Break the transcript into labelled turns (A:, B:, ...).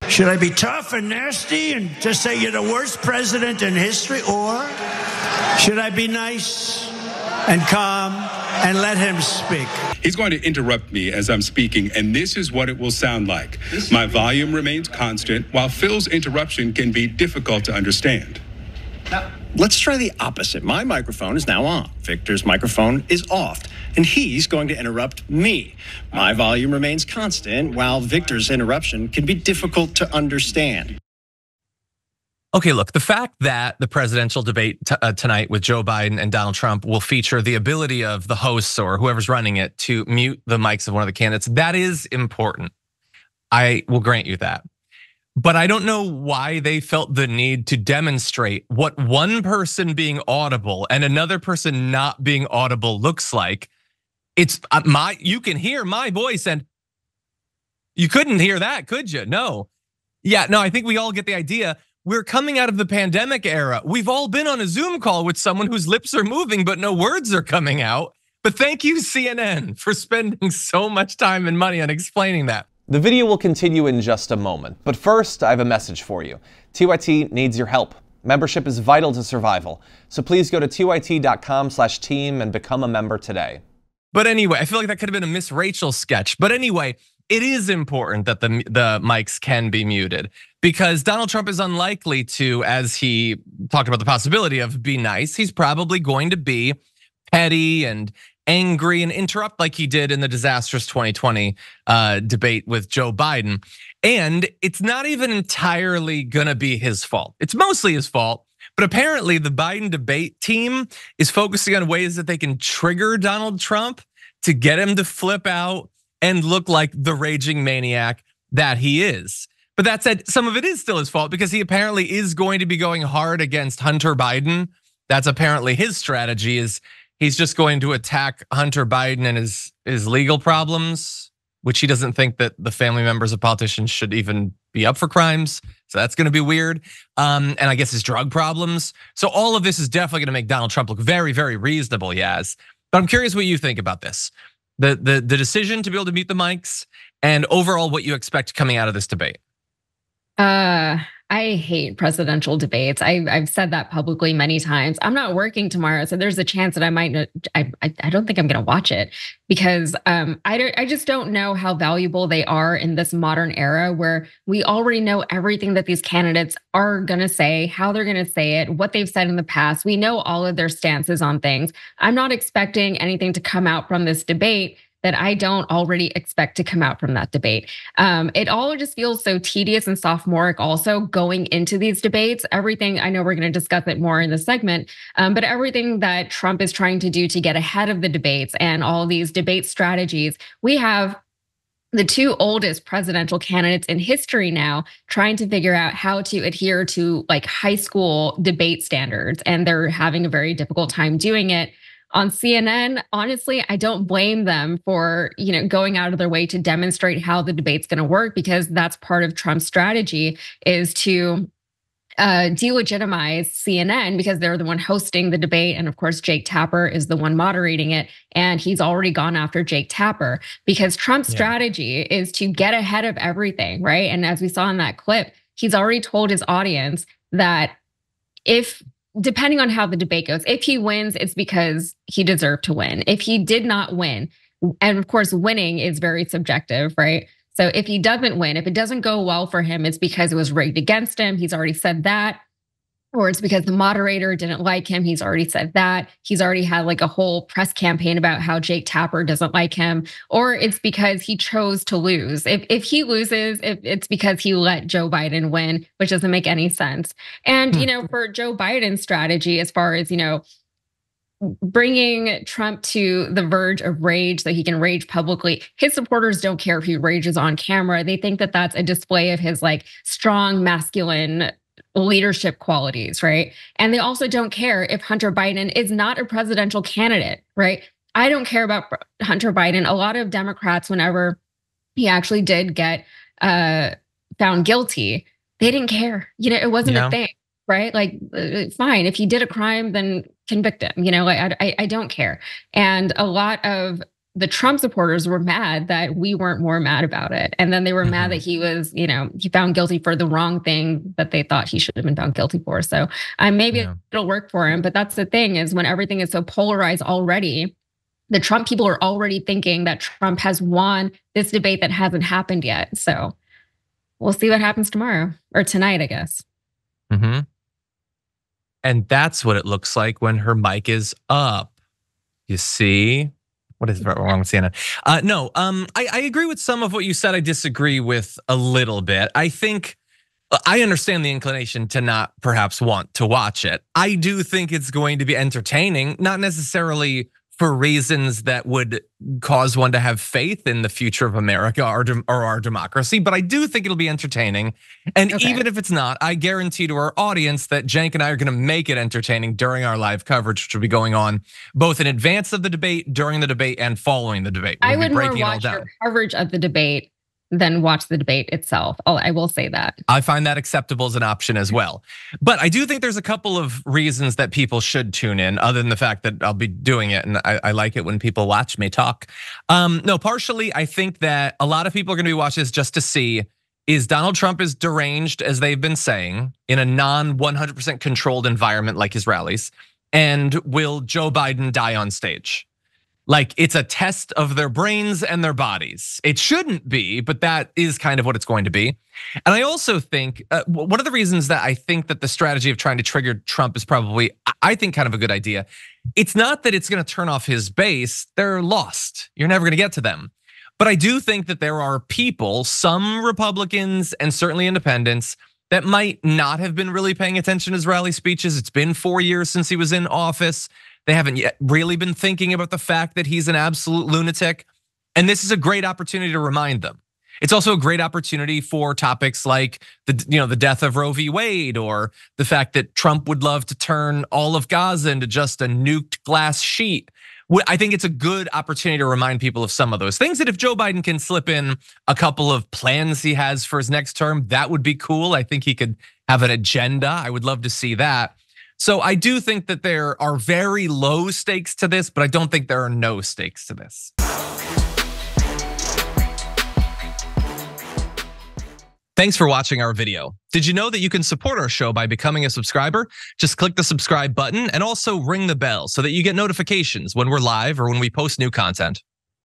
A: Should I be tough and nasty and just say you're the worst president in history? Or should I be nice and calm and let him speak?
B: He's going to interrupt me as I'm speaking, and this is what it will sound like. My volume remains constant, while Phil's interruption can be difficult to understand.
C: Now, let's try the opposite. My microphone is now on. Victor's microphone is off, and he's going to interrupt me. My volume remains constant, while Victor's interruption can be difficult to understand.
D: Okay, look, the fact that the presidential debate tonight with Joe Biden and Donald Trump will feature the ability of the hosts or whoever's running it to mute the mics of one of the candidates, that is important. I will grant you that. But I don't know why they felt the need to demonstrate what one person being audible and another person not being audible looks like. It's you can hear my voice and you couldn't hear that, could you? No. Yeah, no, I think we all get the idea. We're coming out of the pandemic era. We've all been on a Zoom call with someone whose lips are moving, but no words are coming out. But thank you, CNN, for spending so much time and money on explaining that.
E: The video will continue in just a moment, but first I have a message for you. TYT needs your help. Membership is vital to survival, so please go to tyt.com/team and become a member today.
D: But anyway, I feel like that could have been a Miss Rachel sketch. But anyway, it is important that the mics can be muted because Donald Trump is unlikely to, as he talked about the possibility of be nice, he's probably going to be petty and angry and interrupt like he did in the disastrous 2020 debate with Joe Biden. And it's not even entirely gonna be his fault. It's mostly his fault, but apparently the Biden debate team is focusing on ways that they can trigger Donald Trump to get him to flip out and look like the raging maniac that he is. But that said, some of it is still his fault because he apparently is going to be going hard against Hunter Biden. That's apparently his strategy is he's just going to attack Hunter Biden and his legal problems, which he doesn't think that the family members of politicians should even be up for crimes. So that's gonna be weird. And I guess his drug problems. So all of this is definitely gonna make Donald Trump look very, very reasonable, Yaz. But I'm curious what you think about this. The decision to be able to mute the mics and overall what you expect coming out of this debate.
F: I hate presidential debates. I've said that publicly many times. I'm not working tomorrow, so there's a chance that I might not. I don't think I'm going to watch it because I just don't know how valuable they are in this modern era where we already know everything that these candidates are going to say, how they're going to say it, what they've said in the past. We know all of their stances on things. I'm not expecting anything to come out from this debate that I don't already expect to come out from that debate. It all just feels so tedious and sophomoric also going into these debates. Everything, I know we're gonna discuss it more in the segment, but everything that Trump is trying to do to get ahead of the debates and all these debate strategies, we have the two oldest presidential candidates in history now trying to figure out how to adhere to like high school debate standards, and they're having a very difficult time doing it. On CNN, honestly, I don't blame them for going out of their way to demonstrate how the debate's going to work because that's part of Trump's strategy is to delegitimize CNN because they're the one hosting the debate. And of course, Jake Tapper is the one moderating it. And he's already gone after Jake Tapper because Trump's strategy is to get ahead of everything, right? And as we saw in that clip, he's already told his audience that depending on how the debate goes, if he wins, it's because he deserved to win. If he did not win, and of course, winning is very subjective, right? So if he doesn't win, if it doesn't go well for him, it's because it was rigged against him. He's already said that. Or it's because the moderator didn't like him. He's already said that. He's already had like a whole press campaign about how Jake Tapper doesn't like him. Or it's because he chose to lose. If he loses, it's because he let Joe Biden win, which doesn't make any sense. And, for Joe Biden's strategy, as far as, bringing Trump to the verge of rage so he can rage publicly, his supporters don't care if he rages on camera. They think that that's a display of his like strong masculine leadership qualities, right? And they also don't care if Hunter Biden is not a presidential candidate, right? I don't care about Hunter Biden. A lot of Democrats, whenever he actually did get found guilty, they didn't care. It wasn't a thing, right? Like, fine, if he did a crime, then convict him. I don't care. And a lot of the Trump supporters were mad that we weren't more mad about it. And then they were mad that he was, he found guilty for the wrong thing that they thought he should have been found guilty for. So maybe it'll work for him. But that's the thing, is when everything is so polarized already, the Trump people are already thinking that Trump has won this debate that hasn't happened yet. So we'll see what happens tomorrow, or tonight, I guess.
D: And that's what it looks like when her mic is up. You see? What is wrong with CNN? No, I agree with some of what you said. I disagree with a little bit. I think I understand the inclination to not perhaps want to watch it. I do think it's going to be entertaining, not necessarily for reasons that would cause one to have faith in the future of America or our democracy, but I do think it'll be entertaining. And even if it's not, I guarantee to our audience that Cenk and I are gonna make it entertaining during our live coverage, which will be going on both in advance of the debate, during the debate, and following the debate.
F: I would more watch your coverage of the debate than watch the debate itself. I will say that.
D: I find that acceptable as an option as well. But I do think there's a couple of reasons that people should tune in, other than the fact that I'll be doing it and I like it when people watch me talk. No, partially, I think that a lot of people are gonna be watching this just to see, is Donald Trump as deranged as they've been saying in a non 100% controlled environment like his rallies? And will Joe Biden die on stage? Like, it's a test of their brains and their bodies. It shouldn't be, but that is kind of what it's going to be. And I also think one of the reasons that I think that the strategy of trying to trigger Trump is probably, I think, kind of a good idea. It's not that it's gonna turn off his base. They're lost. You're never gonna get to them. But I do think that there are people, some Republicans and certainly independents, that might not have been really paying attention to his rally speeches. It's been 4 years since he was in office. They haven't yet really been thinking about the fact that he's an absolute lunatic. And this is a great opportunity to remind them. It's also a great opportunity for topics like the death of Roe v. Wade, or the fact that Trump would love to turn all of Gaza into just a nuked glass sheet. I think it's a good opportunity to remind people of some of those things, that if Joe Biden can slip in a couple of plans he has for his next term, that would be cool. I think he could have an agenda. I would love to see that. So I do think that there are very low stakes to this, but I don't think there are no stakes to this. Thanks for watching our video. Did you know that you can support our show by becoming a subscriber? Just click the subscribe button and also ring the bell so that you get notifications when we're live or when we post new content.